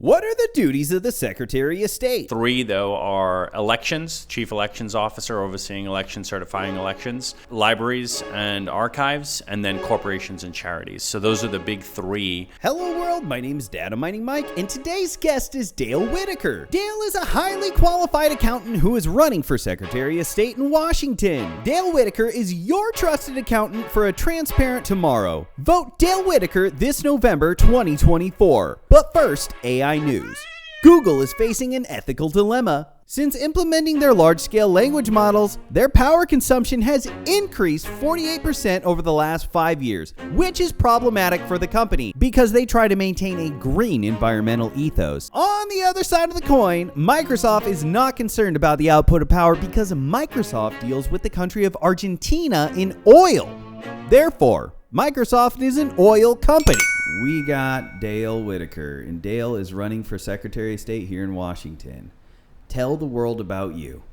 What are the duties of the Secretary of State? 3, though, are elections, chief elections officer overseeing elections, certifying elections, libraries and archives, and then corporations and charities. So those are the big 3. Hello world, my name is Data Mining Mike, and today's guest is Dale Whitaker. Dale is a highly qualified accountant who is running for Secretary of State in Washington. Dale Whitaker is your trusted accountant for a transparent tomorrow. Vote Dale Whitaker this November 2024. But first, AI News. Google is facing an ethical dilemma. Since implementing their large-scale language models, their power consumption has increased 48% over the last 5 years, which is problematic for the company because they try to maintain a green environmental ethos. On the other side of the coin, Microsoft is not concerned about the output of power because Microsoft deals with the country of Argentina in oil. Therefore, Microsoft is an oil company. We got Dale Whitaker, and Dale is running for Secretary of State here in Washington. Tell the world about you.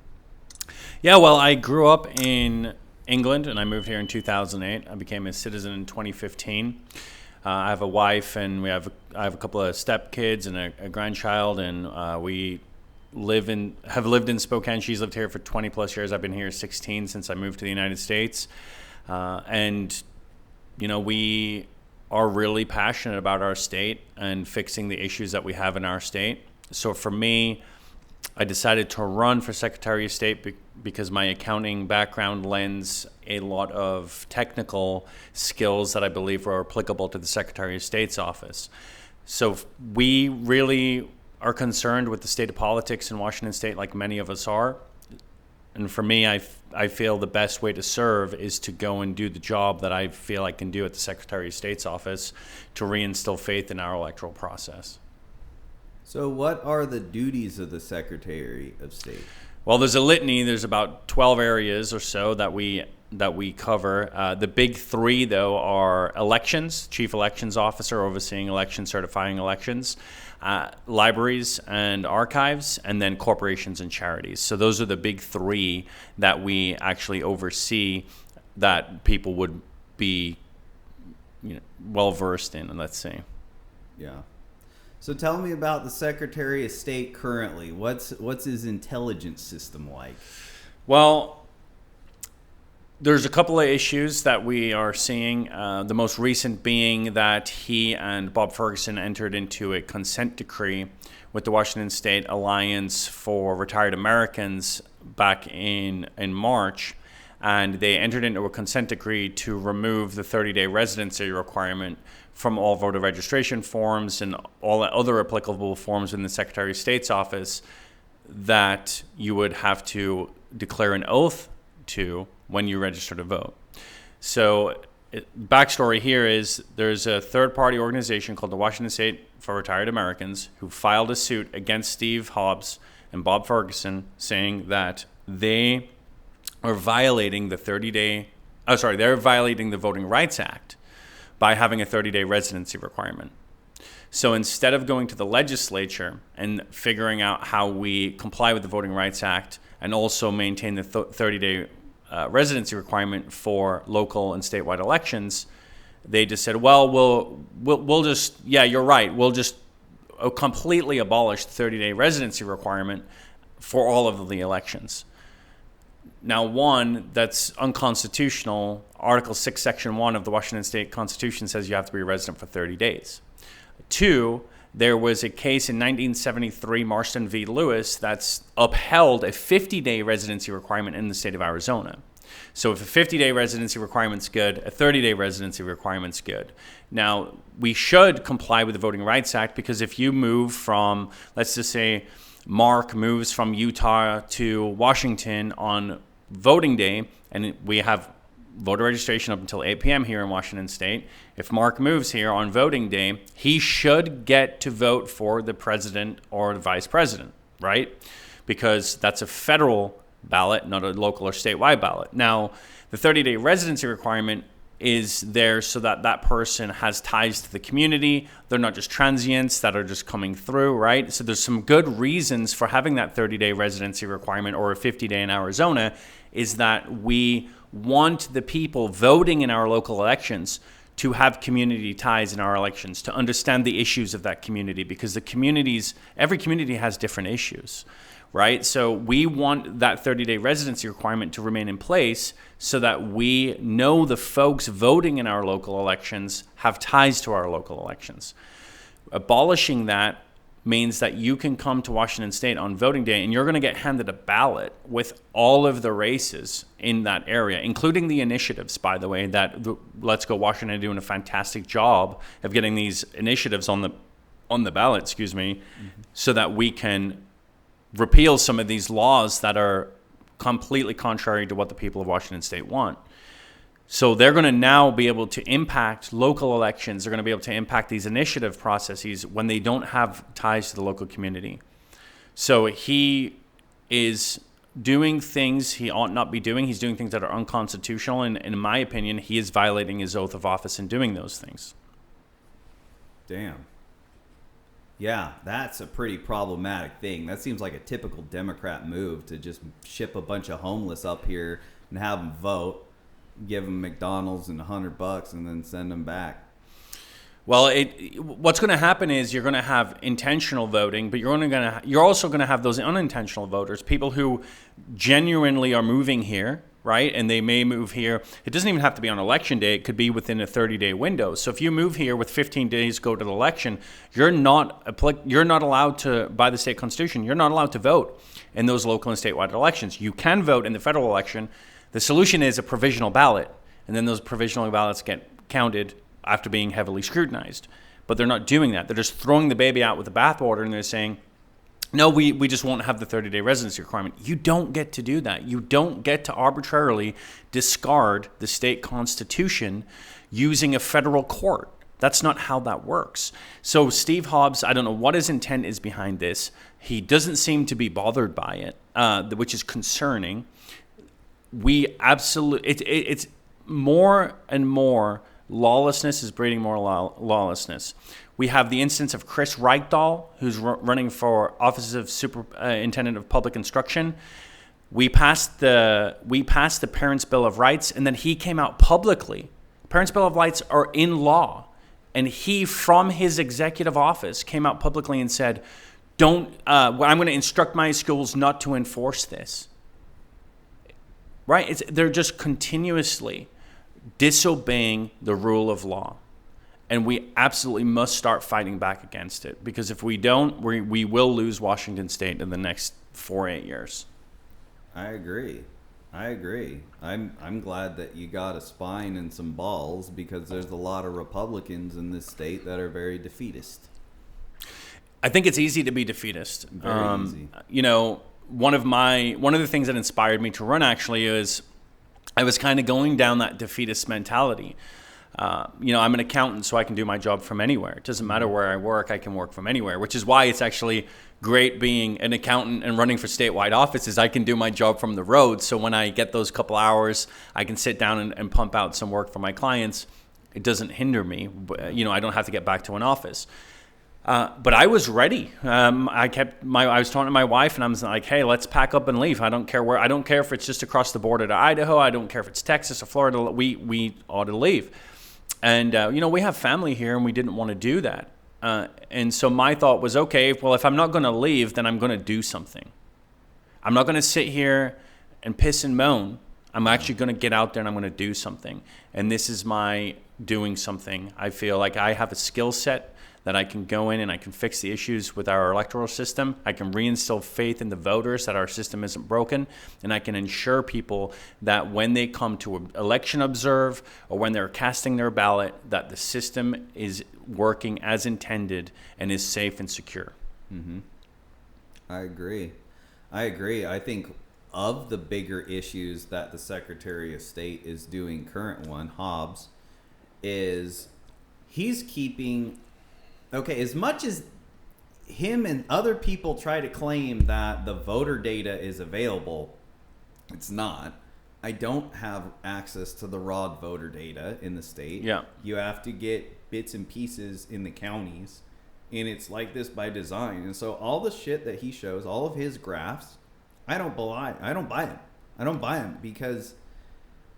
Yeah, well, I grew up in England, and I moved here in 2008. I became a citizen in 2015. I have a wife, and I have a couple of stepkids and a grandchild, and we have lived in Spokane. She's lived here for 20 plus years. I've been here 16 since I moved to the United States, and we are really passionate about our state and fixing the issues that we have in our state. So for me, I decided to run for Secretary of State because my accounting background lends a lot of technical skills that I believe are applicable to the Secretary of State's office. So we really are concerned with the state of politics in Washington State, like many of us are. And for me, I feel the best way to serve is to go and do the job that I feel I can do at the Secretary of State's office to reinstill faith in our electoral process. So what are the duties of the Secretary of State? Well, there's a litany. There's about 12 areas or so that we cover. The big 3, though, are elections, chief elections officer overseeing elections, certifying elections, libraries and archives, and then corporations and charities. So those are the big 3 that we actually oversee that people would be well versed in, let's say. Yeah. So tell me about the Secretary of State currently. What's his intelligence system like? Well, there's a couple of issues that we are seeing. The most recent being that he and Bob Ferguson entered into a consent decree with the Washington State Alliance for Retired Americans back in March. And they entered into a consent decree to remove the 30-day residency requirement from all voter registration forms and all other applicable forms in the Secretary of State's office that you would have to declare an oath to when you register to vote. So backstory here is there's a third-party organization called the Washington State for Retired Americans who filed a suit against Steve Hobbs and Bob Ferguson saying that they are violating the they're violating the Voting Rights Act by having a 30-day residency requirement. So instead of going to the legislature and figuring out how we comply with the Voting Rights Act and also maintain the 30-day residency requirement for local and statewide elections, they just said, well, we'll just, yeah, you're right, we'll just completely abolish the 30-day residency requirement for all of the elections. Now, one, that's unconstitutional. Article 6, Section 1 of the Washington State Constitution says you have to be a resident for 30 days. 2, there was a case in 1973, Marston v. Lewis, that's upheld a 50-day residency requirement in the state of Arizona. So if a 50-day residency requirement's good, a 30-day residency requirement's good. Now, we should comply with the Voting Rights Act because if you move from, let's just say, Mark moves from Utah to Washington on voting day, and we have voter registration up until 8 p.m. here in Washington State. If Mark moves here on voting day, he should get to vote for the president or the vice president, right? Because that's a federal ballot, not a local or statewide ballot. Now, the 30-day residency requirement is there so that that person has ties to the community. They're not just transients that are just coming through, right? So there's some good reasons for having that 30-day residency requirement or a 50-day in Arizona is that we want the people voting in our local elections to have community ties in our elections, to understand the issues of that community, because every community has different issues, right? So we want that 30-day residency requirement to remain in place so that we know the folks voting in our local elections have ties to our local elections. Abolishing that means that you can come to Washington State on voting day and you're going to get handed a ballot with all of the races in that area, including the initiatives, by the way, that Let's Go Washington are doing a fantastic job of getting these initiatives on the ballot, so that we can repeal some of these laws that are completely contrary to what the people of Washington State want. So they're going to now be able to impact local elections. They're going to be able to impact these initiative processes when they don't have ties to the local community. So he is doing things he ought not be doing. He's doing things that are unconstitutional. And in my opinion, he is violating his oath of office in doing those things. Damn. Yeah, that's a pretty problematic thing. That seems like a typical Democrat move, to just ship a bunch of homeless up here and have them vote. Give them McDonald's and $100 and then send them back. Well, what's going to happen is you're going to have intentional voting, but you're also going to have those unintentional voters, people who genuinely are moving here, right? And they may move here. It doesn't even have to be on election day. It could be within a 30-day window. So if you move here with 15 days to go to the election, you're not allowed to, by the state constitution, you're not allowed to vote in those local and statewide elections. You can vote in the federal election. The solution is a provisional ballot, and then those provisional ballots get counted after being heavily scrutinized. But they're not doing that. They're just throwing the baby out with the bathwater, and they're saying, no, we just won't have the 30-day residency requirement. You don't get to do that. You don't get to arbitrarily discard the state constitution using a federal court. That's not how that works. So Steve Hobbs, I don't know what his intent is behind this. He doesn't seem to be bothered by it, which is concerning. It's more and more lawlessness is breeding more lawlessness. We have the instance of Chris Reichdahl, who's running for office of superintendent of public instruction. We passed the Parents' Bill of Rights, and then he came out publicly. Parents' Bill of Rights are in law, and he, from his executive office, came out publicly and said, I'm going to instruct my schools not to enforce this. Right? They're just continuously disobeying the rule of law. And we absolutely must start fighting back against it. Because if we don't, we will lose Washington State in the next 4-8 years. I agree. I'm glad that you got a spine and some balls, because there's a lot of Republicans in this state that are very defeatist. I think it's easy to be defeatist. Very easy. One of the things that inspired me to run actually is I was kind of going down that defeatist mentality. I'm an accountant, so I can do my job from anywhere. It doesn't matter where I work, I can work from anywhere, which is why it's actually great being an accountant and running for statewide offices. I can do my job from the road. So when I get those couple hours, I can sit down and pump out some work for my clients. It doesn't hinder me. I don't have to get back to an office. But I was ready. I was talking to my wife, and I was like, "Hey, let's pack up and leave. I don't care where. I don't care if it's just across the border to Idaho. I don't care if it's Texas or Florida. We ought to leave." And we have family here, and we didn't want to do that. And so my thought was, okay, well, if I'm not going to leave, then I'm going to do something. I'm not going to sit here and piss and moan. I'm actually going to get out there and I'm going to do something. And this is my doing something. I feel like I have a skill set that I can go in and I can fix the issues with our electoral system. I can reinstill faith in the voters that our system isn't broken. And I can ensure people that when they come to election observe or when they're casting their ballot, that the system is working as intended and is safe and secure. Mm-hmm. I agree. I think of the bigger issues that the Secretary of State is doing, current one, Hobbs, is he's keeping... Okay, as much as him and other people try to claim that the voter data is available, it's not. I don't have access to the raw voter data in the state. Yeah. You have to get bits and pieces in the counties, and it's like this by design. And so all the shit that he shows, all of his graphs, I don't buy them. I don't buy them because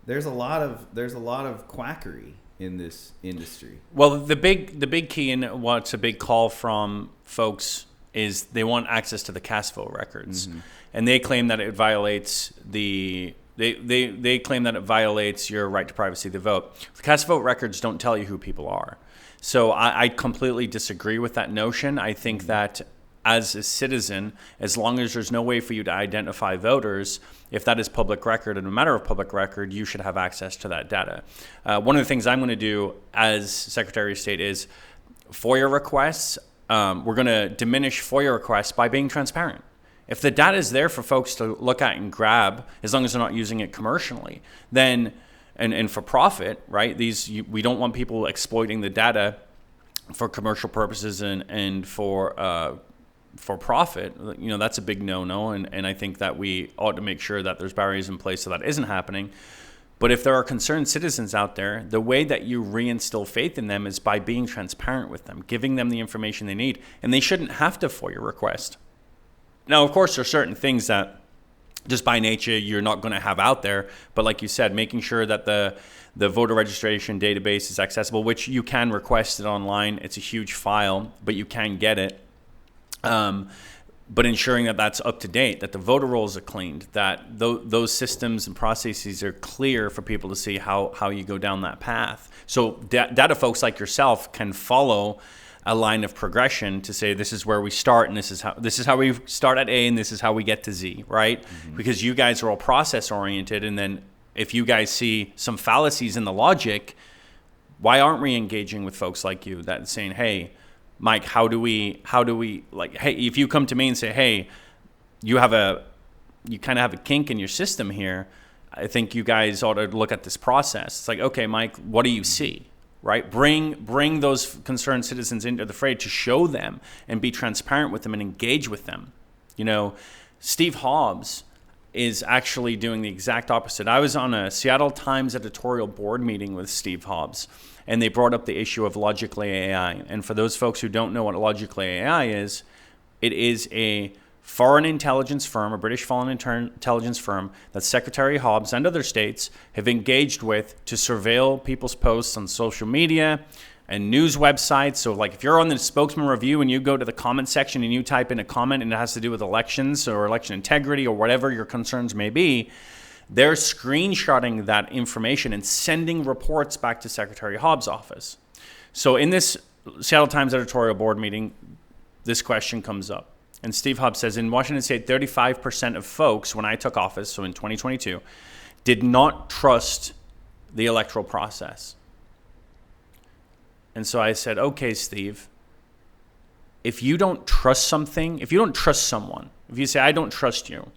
there's a lot of quackery in this industry? Well, the big key and what's a big call from folks is they want access to the cast vote records, and they claim that it violates they claim that it violates your right to privacy of the vote. The cast vote records don't tell you who people are, so I completely disagree with that notion. I think that as a citizen, as long as there's no way for you to identify voters, if that is public record and a matter of public record, you should have access to that data. One of the things I'm going to do as Secretary of State is FOIA requests. We're going to diminish FOIA requests by being transparent. If the data is there for folks to look at and grab, as long as they're not using it commercially, then and for profit, right? We don't want people exploiting the data for commercial purposes and for profit. That's a big no-no, and I think that we ought to make sure that there's barriers in place so that isn't happening. But if there are concerned citizens out there, the way that you reinstill faith in them is by being transparent with them, giving them the information they need, and they shouldn't have to FOIA request. Now, of course, there are certain things that just by nature you're not going to have out there, but like you said, making sure that the voter registration database is accessible, which you can request it online. It's a huge file, but you can get it. But ensuring that that's up to date, that the voter rolls are cleaned, that those systems and processes are clear for people to see how you go down that path. So data folks like yourself can follow a line of progression to say this is where we start and this is how we start at A and this is how we get to Z, right? Because you guys are all process oriented, and then if you guys see some fallacies in the logic, why aren't we engaging with folks like you that saying, hey, Mike, how do we like, hey, if you come to me and say, hey, you kind of have a kink in your system here, I think you guys ought to look at this process. It's like, okay, Mike, what do you see? Right? Bring those concerned citizens into the fray to show them and be transparent with them and engage with them. Steve Hobbs is actually doing the exact opposite. I was on a Seattle Times editorial board meeting with Steve Hobbs, and they brought up the issue of Logically AI. And for those folks who don't know what Logically AI is, it is a foreign intelligence firm, a British foreign intelligence firm that Secretary Hobbs and other states have engaged with to surveil people's posts on social media and news websites. So like if you're on the Spokesman Review and you go to the comment section and you type in a comment and it has to do with elections or election integrity or whatever your concerns may be, they're screenshotting that information and sending reports back to Secretary Hobbs' office. So in this Seattle Times editorial board meeting, this question comes up. And Steve Hobbs says, in Washington State, 35% of folks, when I took office, so in 2022, did not trust the electoral process. And so I said, okay, Steve, if you don't trust something, if you don't trust someone, if you say, I don't trust you,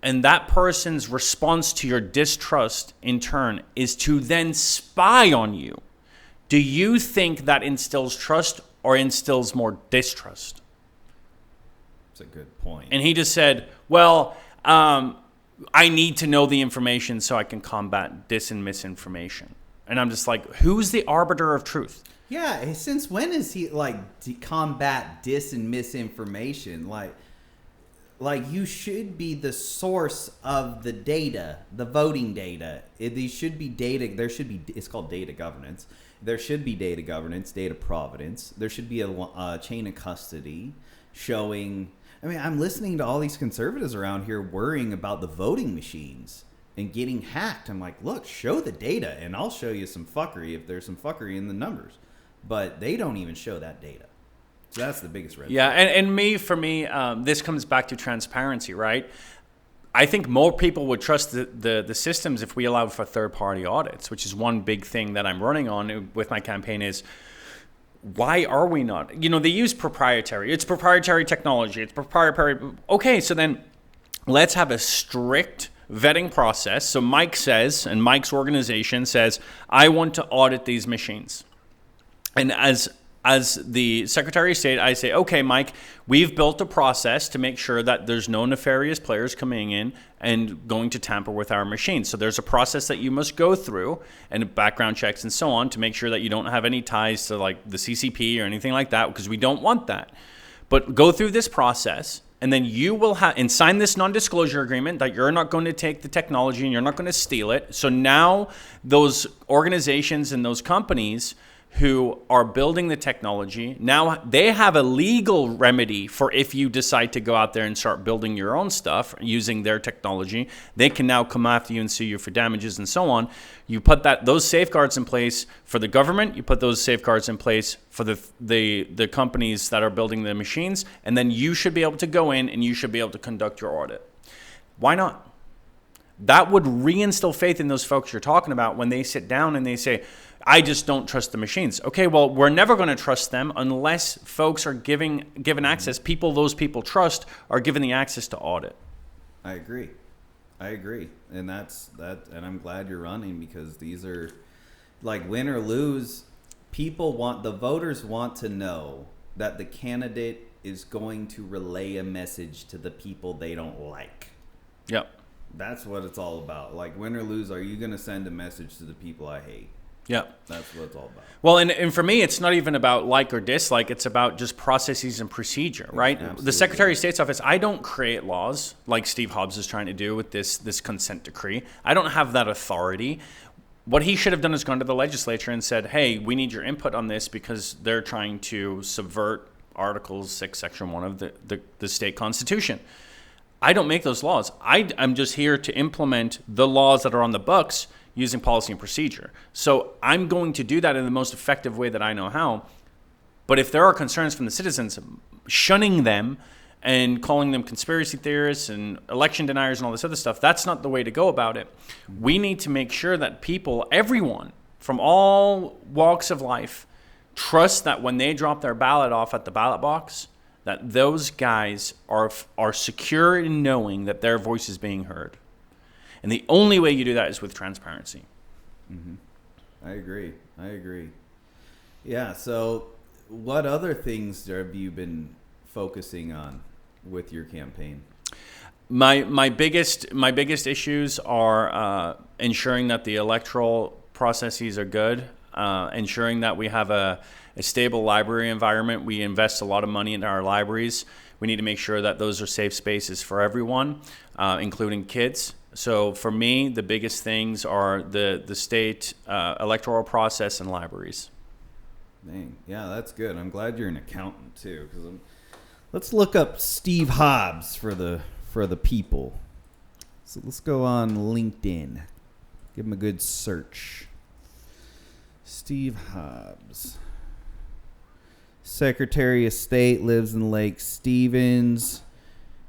and that person's response to your distrust in turn is to then spy on you, do you think that instills trust or instills more distrust? That's a good point. And he just said, well, I need to know the information so I can combat dis and misinformation. And I'm just like, who's the arbiter of truth? Yeah, since when is he to combat dis and misinformation? Like you should be the source of the data, the voting data. These should be data. It's called data governance. There should be data governance, data providence. There should be a chain of custody showing. I mean, I'm listening to all these conservatives around here worrying about the voting machines and getting hacked. I'm like, look, show the data and I'll show you some fuckery if there's some fuckery in the numbers. But they don't even show that data. So that's the biggest red flag. Yeah, and for me, this comes back to transparency, right? I think more people would trust the systems if we allowed for third-party audits, which is one big thing that I'm running on with my campaign is, why are we not? They use proprietary. It's proprietary technology. It's proprietary. Okay, so then let's have a strict vetting process. So Mike says, and Mike's organization says, I want to audit these machines. And as the Secretary of State, I say, okay, Mike, we've built a process to make sure that there's no nefarious players coming in and going to tamper with our machines. So there's a process that you must go through and background checks and so on to make sure that you don't have any ties to like the CCP or anything like that, because we don't want that. But go through this process and then you will have and sign this non-disclosure agreement that you're not going to take the technology and you're not going to steal it. So now those organizations and those companies who are building the technology, now they have a legal remedy for if you decide to go out there and start building your own stuff using their technology. They can now come after you and sue you for damages and so on. You put those safeguards in place for the government. You put those safeguards in place for the companies that are building the machines, and then you should be able to go in and you should be able to conduct your audit. Why not? That would reinstill faith in those folks you're talking about when they sit down and they say, I just don't trust the machines. Okay, well, we're never going to trust them unless folks are given access. Those people trust are given the access to audit. I agree. And and I'm glad you're running, because these are, like, win or lose, the voters want to know that the candidate is going to relay a message to the people they don't like. Yep. That's what it's all about. Like, win or lose, are you going to send a message to the people I hate? Yeah. That's what it's all about. Well, and for me, it's not even about like or dislike. It's about just processes and procedure, right? Absolutely. The Secretary of State's office, I don't create laws like Steve Hobbs is trying to do with this consent decree. I don't have that authority. What he should have done is gone to the legislature and said, hey, we need your input on this because they're trying to subvert Article 6, Section 1 of the state constitution. I don't make those laws. I'm just here to implement the laws that are on the books using policy and procedure. So I'm going to do that in the most effective way that I know how. But if there are concerns from the citizens, shunning them and calling them conspiracy theorists and election deniers and all this other stuff, that's not the way to go about it. We need to make sure that people, everyone from all walks of life, trust that when they drop their ballot off at the ballot box, that those guys are secure in knowing that their voice is being heard. And the only way you do that is with transparency. Mm-hmm. I agree. Yeah, so what other things have you been focusing on with your campaign? My biggest issues are ensuring that the electoral processes are good, ensuring that we have a stable library environment. We invest a lot of money into our libraries. We need to make sure that those are safe spaces for everyone, including kids. So for me, the biggest things are the state electoral process and libraries. Dang. Yeah, that's good. I'm glad you're an accountant too. Let's look up Steve Hobbs for the people. So let's go on LinkedIn. Give him a good search. Steve Hobbs. Secretary of State, lives in Lake Stevens.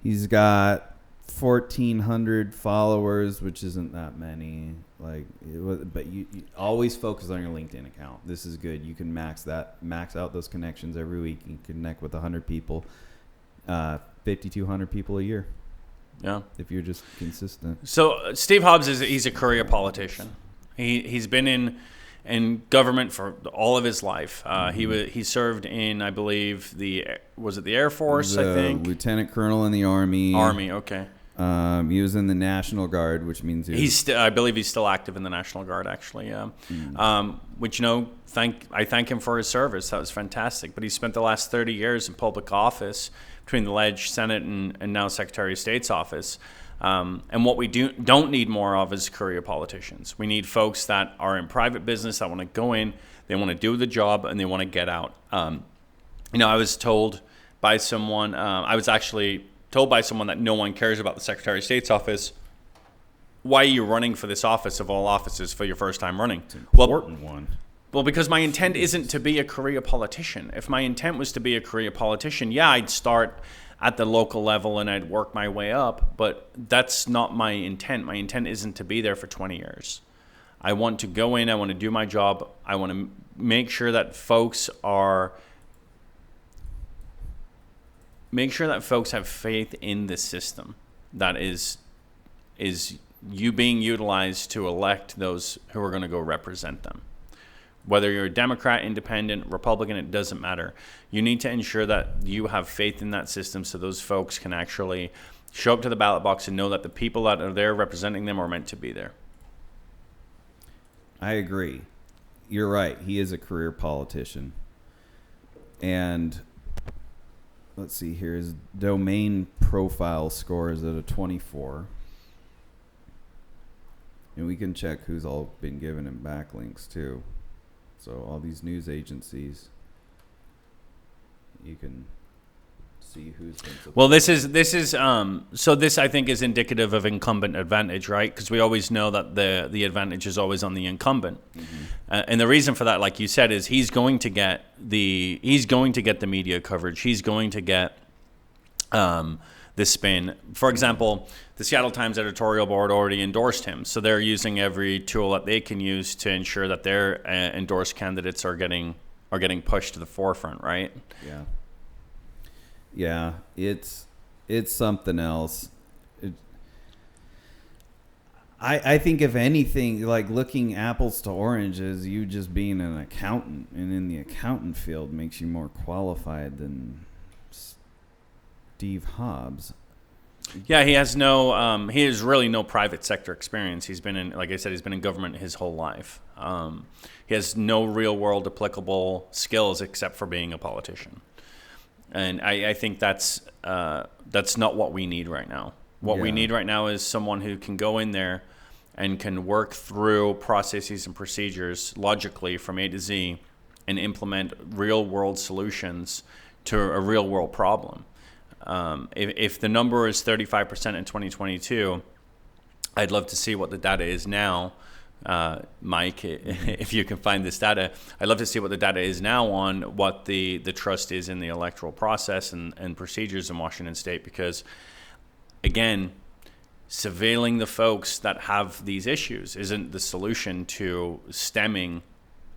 He's got 1,400 followers, which isn't that many. But you always focus on your LinkedIn account. This is good. You can max out those connections every week. You can connect with 100 people, 5,200 people a year. Yeah, if you're just consistent. So Steve Hobbs he's a career politician. He's been in government for all of his life. He served in, I believe, the Air Force, I think. Lieutenant Colonel in the Army. Army, okay. He was in the National Guard, which means I believe he's still active in the National Guard, actually. Yeah. Which I thank him for his service. That was fantastic. But he spent the last 30 years in public office between the Leg, Senate, and now Secretary of State's office. And what we don't need more of is career politicians. We need folks that are in private business that want to go in, they want to do the job, and they want to get out. I was told by someone, told by someone that no one cares about the Secretary of State's office. Why are you running for this office of all offices for your first time running? It's an important one. Well, because my intent isn't to be a career politician. If my intent was to be a career politician, yeah, I'd start at the local level and I'd work my way up, but that's not my intent. My intent isn't to be there for 20 years. I want to go in, I want to do my job, I want to make sure that folks have faith in the system that is you being utilized to elect those who are going to go represent them. Whether you're a Democrat, Independent, Republican, it doesn't matter. You need to ensure that you have faith in that system so those folks can actually show up to the ballot box and know that the people that are there representing them are meant to be there. I agree. You're right. He is a career politician. And let's see here. His domain profile score is at a 24. And we can check who's all been given him backlinks too. So all these news agencies, you can see who's been supported. Well, this is so this I think is indicative of incumbent advantage, right? Because we always know that the advantage is always on the incumbent, and the reason for that, like you said, is he's going to get the media coverage. He's going to get the spin. For example, the Seattle Times editorial board already endorsed him, so they're using every tool that they can use to ensure that their endorsed candidates are getting pushed to the forefront, right? Yeah. Yeah, it's something else. I think if anything, like looking apples to oranges, you just being an accountant and in the accountant field makes you more qualified than Steve Hobbs. Yeah, he has really no private sector experience. He's been in, like I said, he's been in government his whole life. He has no real world applicable skills except for being a politician. And I think that's not what we need right now. What we need right now is someone who can go in there and can work through processes and procedures logically from A to Z and implement real world solutions to a real world problem. If the number is 35% in 2022, I'd love to see what the data is now. Mike, if you can find this data, I'd love to see what the data is now on what the trust is in the electoral process and procedures in Washington State, because, again, surveilling the folks that have these issues isn't the solution to stemming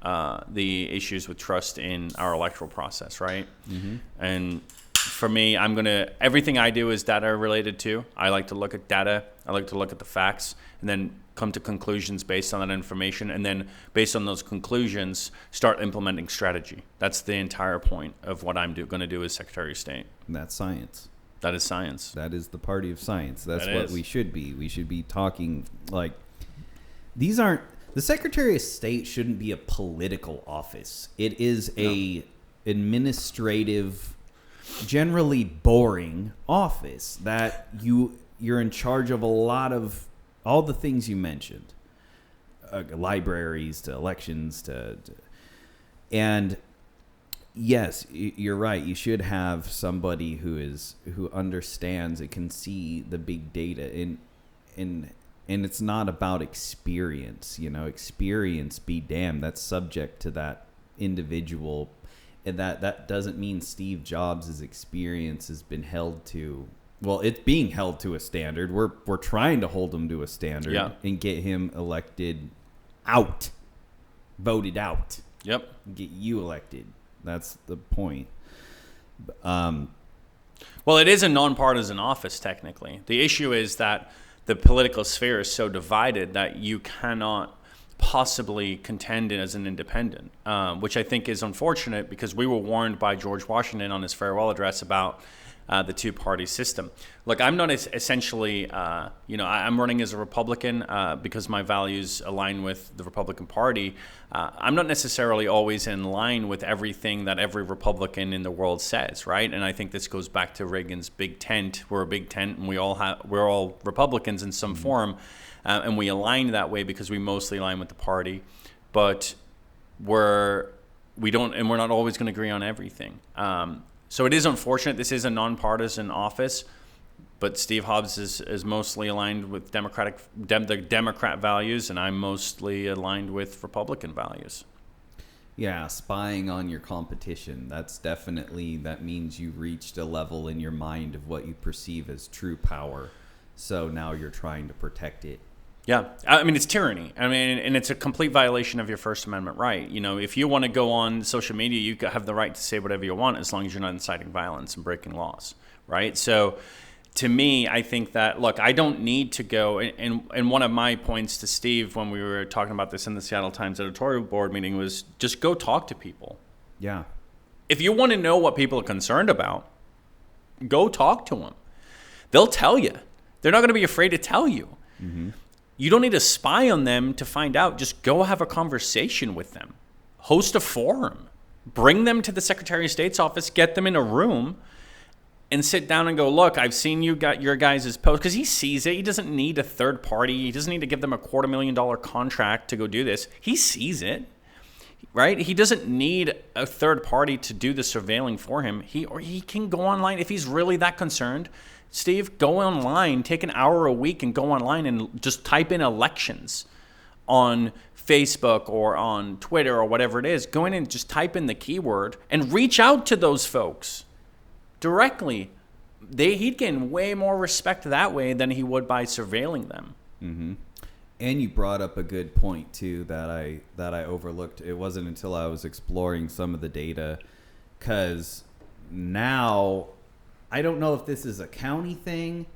the issues with trust in our electoral process, right? Mm-hmm. And for me, everything I do is data related too. I like to look at data. I like to look at the facts and then come to conclusions based on that information. And then based on those conclusions, start implementing strategy. That's the entire point of what I'm going to do as Secretary of State. And that's science. That is science. That is the party of science. That's what we should be. We should be talking like the Secretary of State shouldn't be a political office. It is a administrative, generally boring office that you're in charge of a lot of all the things you mentioned, libraries to elections and yes, you're right. You should have somebody who understands and can see the big data and it's not about experience. Experience be damned. That's subject to that individual. And that doesn't mean Steve Jobs' experience has been held to. Well, it's being held to a standard. We're trying to hold him to a standard and get him voted out. Yep. Get you elected. That's the point. Well, it is a nonpartisan office technically. The issue is that the political sphere is so divided that you cannot possibly contend as an independent, which I think is unfortunate because we were warned by George Washington on his farewell address about the two-party system. Look, I'm not essentially, I'm running as a Republican because my values align with the Republican Party. I'm not necessarily always in line with everything that every Republican in the world says, right? And I think this goes back to Reagan's big tent. We're a big tent, and we're all Republicans in some form, and we align that way because we mostly align with the party, but we're not always going to agree on everything. So it is unfortunate. This is a nonpartisan office, but Steve Hobbs is mostly aligned with the Democrat values, and I'm mostly aligned with Republican values. Yeah, spying on your competition. That means you reached a level in your mind of what you perceive as true power. So now you're trying to protect it. Yeah, I mean, it's tyranny. I mean, and it's a complete violation of your First Amendment right. If you want to go on social media, you have the right to say whatever you want as long as you're not inciting violence and breaking laws, right? So to me, I think that, look, I don't need to go, and one of my points to Steve when we were talking about this in the Seattle Times editorial board meeting was just go talk to people. Yeah. If you want to know what people are concerned about, go talk to them. They'll tell you. They're not going to be afraid to tell you. Mm-hmm. You don't need to spy on them to find out. Just go have a conversation with them. Host a forum. Bring them to the Secretary of State's office. Get them in a room and sit down and go, look, I've seen you got your guys' post, because he sees it. He doesn't need a third party. He doesn't need to give them a $250,000 contract to go do this. He sees it, right? He doesn't need a third party to do the surveilling for him. He can go online if he's really that concerned. Steve, go online, take an hour a week and go online and just type in elections on Facebook or on Twitter or whatever it is. Go in and just type in the keyword and reach out to those folks directly. He'd gain way more respect that way than he would by surveilling them. Mm-hmm. And you brought up a good point too that I overlooked. It wasn't until I was exploring some of the data, because now I don't know if this is a county thing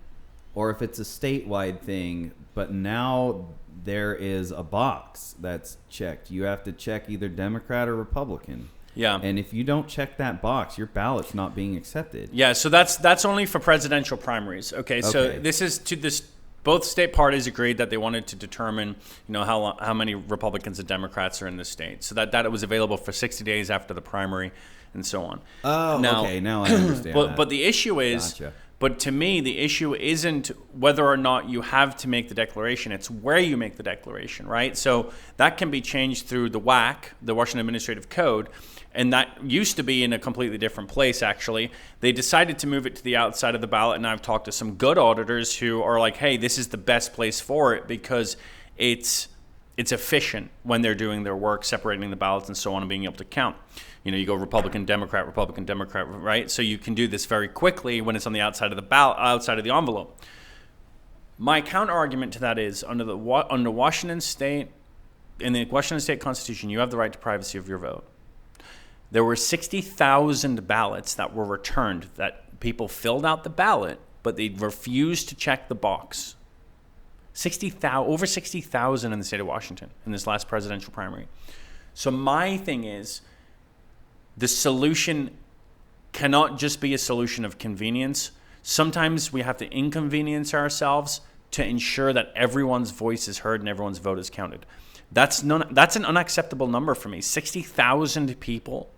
or if it's a statewide thing, but now there is a box that's checked. You have to check either Democrat or Republican. Yeah. And if you don't check that box, your ballot's not being accepted. Yeah, so that's only for presidential primaries. Okay, so this is to this. Both state parties agreed that they wanted to determine, how many Republicans and Democrats are in the state. So that it was available for 60 days after the primary, and so on. Oh, okay. Now I understand. But the issue is, Gotcha. But to me, the issue isn't whether or not you have to make the declaration. It's where you make the declaration, right? So that can be changed through the WAC, the Washington Administrative Code. And that used to be in a completely different place, actually. They decided to move it to the outside of the ballot, and I've talked to some good auditors who are like, hey, this is the best place for it because it's efficient when they're doing their work, separating the ballots and so on and being able to count. You go Republican, Democrat, right? So you can do this very quickly when it's on the outside of the ballot, outside of the envelope. My counter argument to that is under Washington State, in the Washington State Constitution, you have the right to privacy of your vote. There were 60,000 ballots that were returned that people filled out the ballot, but they refused to check the box. Over 60,000 in the state of Washington in this last presidential primary. So my thing is, the solution cannot just be a solution of convenience. Sometimes we have to inconvenience ourselves to ensure that everyone's voice is heard and everyone's vote is counted. That's an unacceptable number for me. 60,000 people,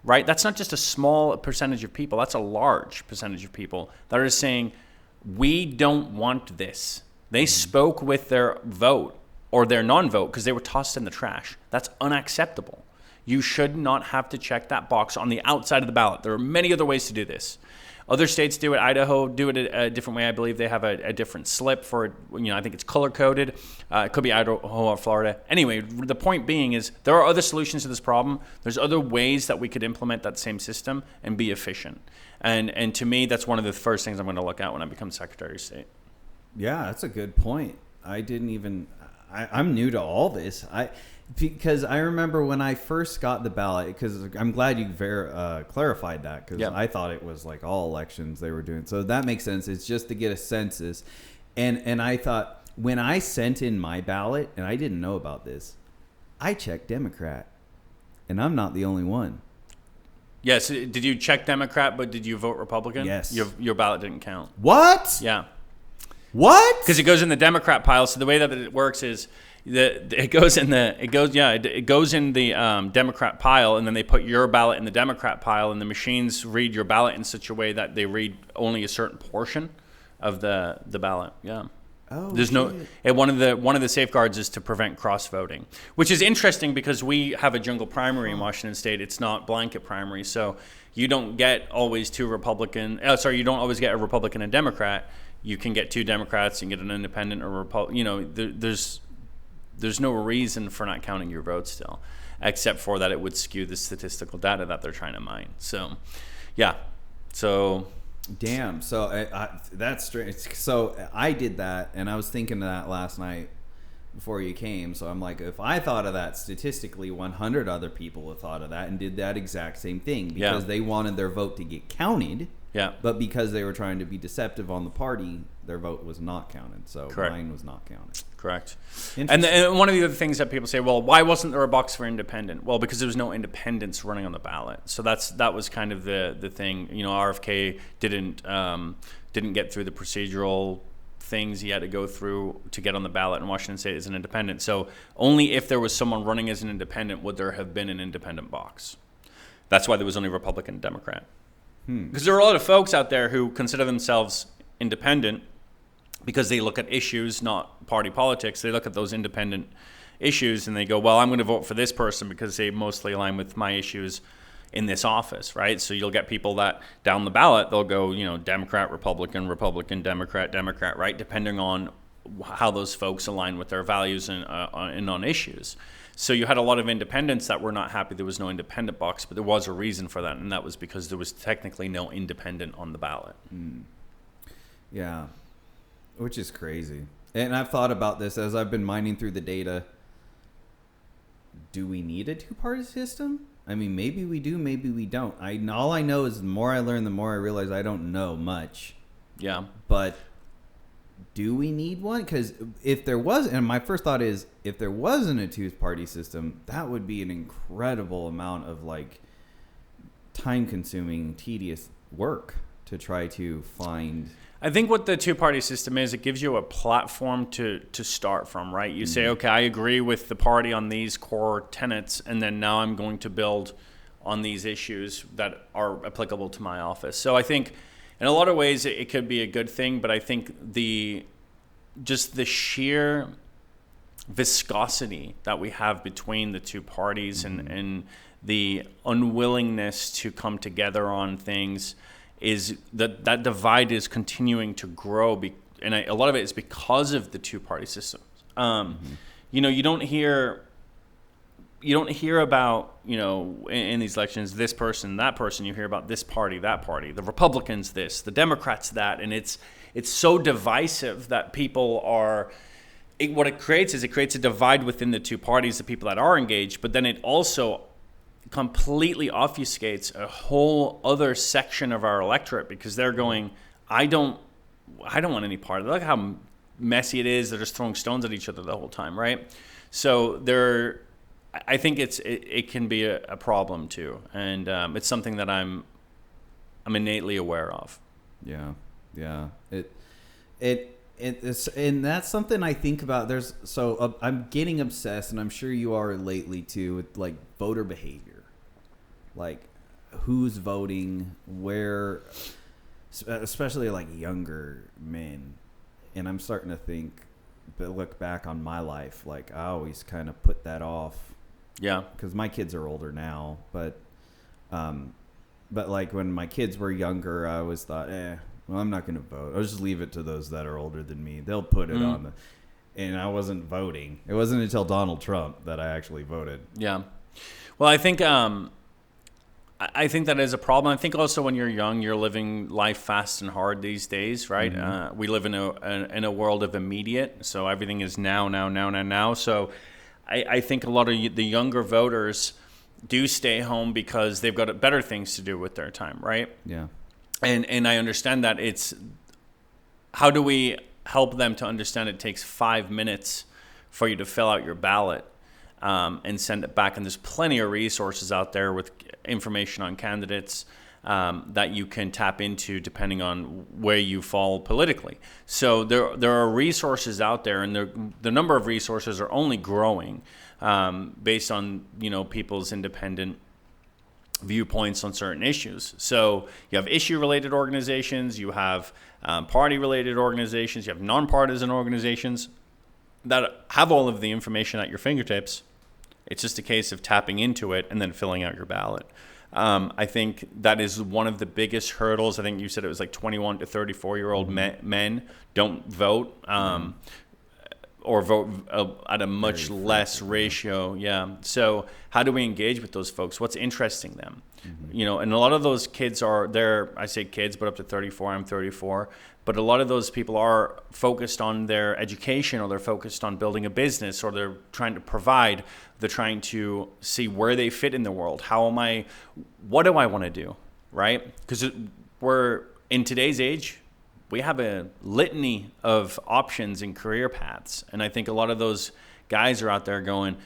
right? That's not just a small percentage of people. That's a large percentage of people that are saying, we don't want this. They spoke with their vote or their non-vote because they were tossed in the trash. That's unacceptable. You should not have to check that box on the outside of the ballot. There are many other ways to do this. Other states do it. Idaho do it a different way. I believe they have a different slip for it. I think it's color-coded. It could be Idaho or Florida. Anyway, the point being is there are other solutions to this problem. There's other ways that we could implement that same system and be efficient. And to me, that's one of the first things I'm going to look at when I become Secretary of State. Yeah, that's a good point. I'm new to all this. Because I remember when I first got the ballot, because I'm glad you clarified that, because I thought it was like all elections they were doing. So that makes sense. It's just to get a census. And I thought, when I sent in my ballot, and I didn't know about this, I checked Democrat. And I'm not the only one. Yes. Did you check Democrat, but did you vote Republican? Yes. Your ballot didn't count. What? Yeah. What? Because it goes in the Democrat pile. So the way that it works is it goes in the Democrat pile, and then they put your ballot in the Democrat pile, and the machines read your ballot in such a way that they read only a certain portion of the ballot. Yeah. Oh, there's one of the safeguards is to prevent cross voting, which is interesting because we have a jungle primary in Washington State. It's not blanket primary, so you don't get always you don't always get a Republican and Democrat. You can get two Democrats, you can get an independent or Republican. There's no reason for not counting your vote still, except for that it would skew the statistical data that they're trying to mine. So, yeah. So, damn. So that's strange. So I did that, and I was thinking of that last night before you came. So I'm like, if I thought of that statistically, 100 other people have thought of that and did that exact same thing because they wanted their vote to get counted. Yeah. But because they were trying to be deceptive on the party, their vote was not counted. So Correct. Mine was not counted. Correct. And one of the other things that people say, well, why wasn't there a box for independent? Well, because there was no independents running on the ballot. So that was kind of the thing. RFK didn't get through the procedural things he had to go through to get on the ballot in Washington State as an independent. So only if there was someone running as an independent would there have been an independent box. That's why there was only Republican and Democrat. Because there are a lot of folks out there who consider themselves independent because they look at issues, not party politics. They look at those independent issues and they go, well, I'm going to vote for this person because they mostly align with my issues in this office, right? So you'll get people that down the ballot, they'll go, Democrat, Republican, Republican, Democrat, Democrat, right? Depending on how those folks align with their values and on issues. So you had a lot of independents that were not happy there was no independent box, but there was a reason for that, and that was because there was technically no independent on the ballot. Yeah, which is crazy. And I've thought about this as I've been mining through the data. Do we need a two-party system? I mean, maybe we do, maybe we don't. All I know is the more I learn, the more I realize I don't know much. Yeah. But do we need one? Because if there was, and my first thought is, if there wasn't a two-party system, that would be an incredible amount of time-consuming, tedious work to try to find. I think what the two-party system is, it gives you a platform to start from, right? You say, okay, I agree with the party on these core tenets, and then now I'm going to build on these issues that are applicable to my office. So I think in a lot of ways it could be a good thing, but I think just the sheer viscosity that we have between the two parties and the unwillingness to come together on things is that divide is continuing to grow, and a lot of it is because of the two-party system. You don't hear about in these elections this person, that person. You hear about this party, that party, the Republicans this, the Democrats that, and it's so divisive that people are. What it creates is a divide within the two parties, the people that are engaged, but then it also completely obfuscates a whole other section of our electorate because they're going, I don't want any part of it. Look how messy it is. They're just throwing stones at each other the whole time, right? So I think it can be a problem too, and it's something that I'm innately aware of. Yeah. It's, and that's something I think about. I'm getting obsessed, and I'm sure you are lately too, with voter behavior, who's voting, where, especially younger men. And I'm starting to look back on my life, I always kind of put that off. Yeah. Because my kids are older now, but when my kids were younger, I always thought, well, I'm not going to vote. I'll just leave it to those that are older than me. They'll put it on and I wasn't voting. It wasn't until Donald Trump that I actually voted. Yeah. Well, I think that is a problem. I think also when you're young, you're living life fast and hard these days, right? Mm-hmm. We live in a world of immediate, so everything is now. So I think a lot of the younger voters do stay home because they've got better things to do with their time, right? Yeah. And I understand that. It's how do we help them to understand it takes 5 minutes for you to fill out your ballot and send it back. And there's plenty of resources out there with information on candidates that you can tap into depending on where you fall politically. So there are resources out there, and the number of resources are only growing based on people's independent viewpoints on certain issues. So you have issue-related organizations, you have party-related organizations, you have nonpartisan organizations that have all of the information at your fingertips. It's just a case of tapping into it and then filling out your ballot. I think that is one of the biggest hurdles. I think you said it was 21 to 34-year-old men don't vote or vote at a much less ratio. Yeah. So how do we engage with those folks? What's interesting them? Mm-hmm. And a lot of those kids I say kids, but up to 34, I'm 34. But a lot of those people are focused on their education, or they're focused on building a business, or they're trying to provide. They're trying to see where they fit in the world. What do I want to do, right? Because we're in today's age, we have a litany of options and career paths. And I think a lot of those guys are out there going,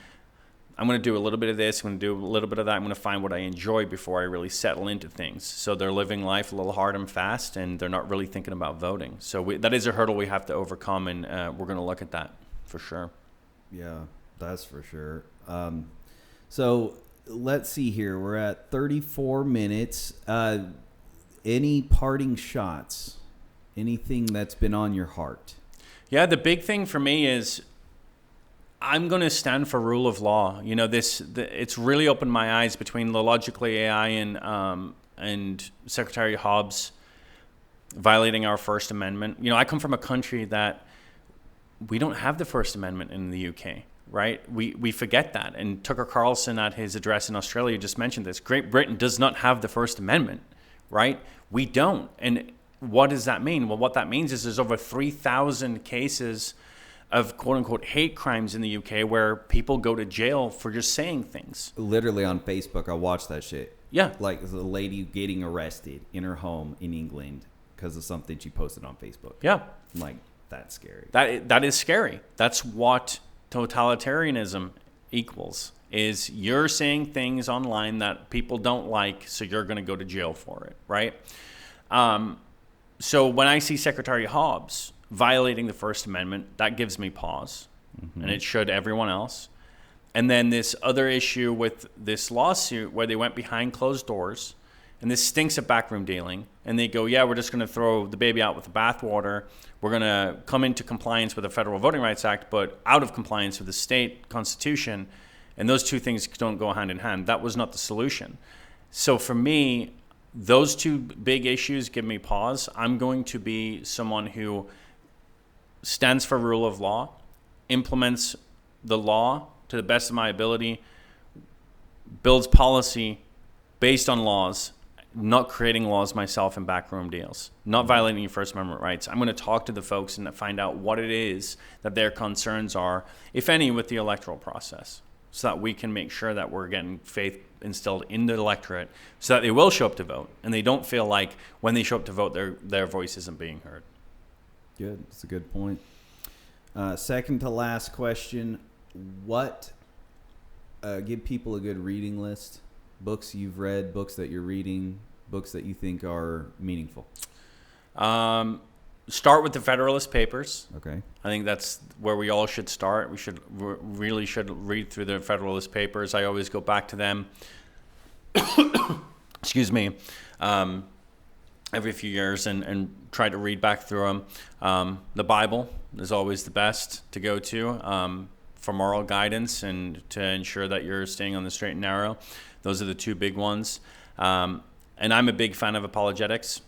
I'm going to do a little bit of this, I'm going to do a little bit of that, I'm going to find what I enjoy before I really settle into things. So they're living life a little hard and fast, and they're not really thinking about voting. So that is a hurdle we have to overcome, and we're going to look at that for sure. Yeah, that's for sure. So let's see here. We're at 34 minutes. any parting shots? Anything that's been on your heart? Yeah, the big thing for me is I'm going to stand for rule of law. You know, it's really opened my eyes between the Logically AI and Secretary Hobbs violating our First Amendment. You know, I come from a country that we don't have the First Amendment in the UK, right? We forget that. And Tucker Carlson at his address in Australia just mentioned this. Great Britain does not have the First Amendment, right? We don't. And what does that mean? Well, what that means is there's over 3,000 cases of quote-unquote hate crimes in the UK where people go to jail for just saying things. Literally on Facebook, I watched that shit. Yeah. Like the lady getting arrested in her home in England because of something she posted on Facebook. Yeah. Like, that's scary. That is scary. That's what totalitarianism equals, is you're saying things online that people don't like, so you're going to go to jail for it, right? So when I see Secretary Hobbs violating the First Amendment, that gives me pause, and it should everyone else. And then this other issue with this lawsuit where they went behind closed doors, and this stinks of backroom dealing, and they go, yeah, we're just going to throw the baby out with the bathwater. We're going to come into compliance with the Federal Voting Rights Act, but out of compliance with the state constitution, and those two things don't go hand in hand. That was not the solution. So for me, those two big issues give me pause. I'm going to be someone who stands for rule of law, implements the law to the best of my ability, builds policy based on laws, not creating laws myself in backroom deals, not violating your First Amendment rights. I'm going to talk to the folks and find out what it is that their concerns are, if any, with the electoral process, so that we can make sure that we're getting faith instilled in the electorate so that they will show up to vote and they don't feel like when they show up to vote, their voice isn't being heard. Good. That's a good point. Second to last question. What, give people a good reading list. Books you've read, books that you're reading, books that you think are meaningful. Start with the Federalist Papers. Okay. I think that's where we all should start. We really should read through the Federalist Papers. I always go back to them. Excuse me. Every few years and try to read back through them. The Bible is always the best to go to for moral guidance and to ensure that you're staying on the straight and narrow. Those are the two big ones. And I'm a big fan of apologetics.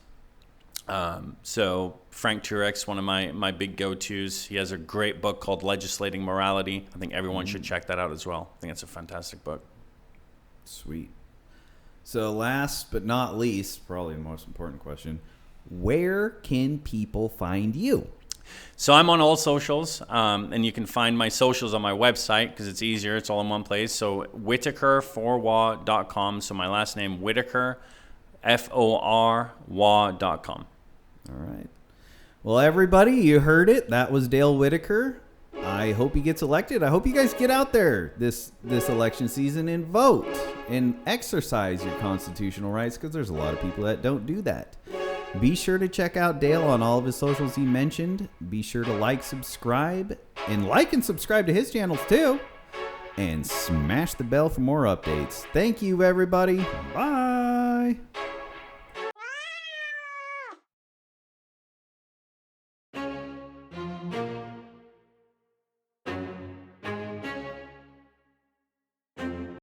So Frank Turek's one of my big go-tos. He has a great book called Legislating Morality. I think everyone should check that out as well. I think it's a fantastic book. Sweet. So last but not least, probably the most important question, where can people find you? So I'm on all socials, and you can find my socials on my website because it's easier. It's all in one place. So Whitaker4wa.com. So my last name, Whitaker, FORWA.com. All right. Well, everybody, you heard it. That was Dale Whitaker. I hope he gets elected. I hope you guys get out there this election season and vote and exercise your constitutional rights, because there's a lot of people that don't do that. Be sure to check out Dale on all of his socials he mentioned. Be sure to subscribe and subscribe to his channels too. And smash the bell for more updates. Thank you, everybody. Bye.